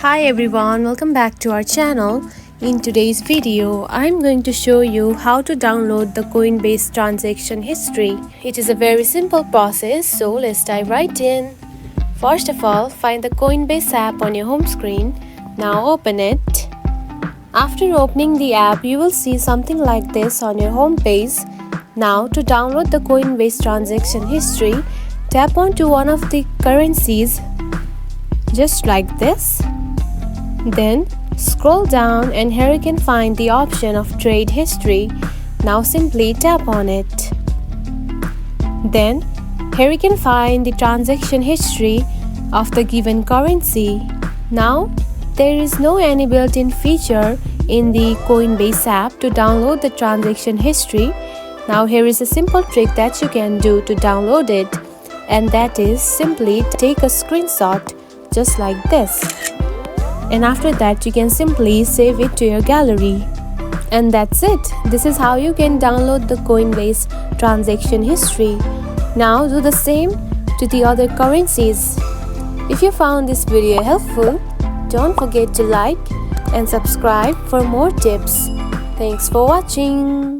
Hi everyone, welcome back to our channel. In today's video, I'm going to show you how to download the Coinbase transaction history. It is a very simple process, so let's dive right in. First of all, find the Coinbase app on your home screen. Now open it. After opening the app, you will see something like this on your home page. Now to download the Coinbase transaction history, tap onto one of the currencies just like this. Then scroll down and here you can find the option of trade history. Now simply tap on it. Then here you can find the transaction history of the given currency. Now there is no any built-in feature in the Coinbase app to download the transaction history. Now here is a simple trick that you can do to download it, and that is simply take a screenshot just like this. And after that you can simply save it to your gallery. And that's it. This is how you can download the Coinbase transaction history. Now do the same to the other currencies. If you found this video helpful, don't forget to like and subscribe for more tips. Thanks for watching.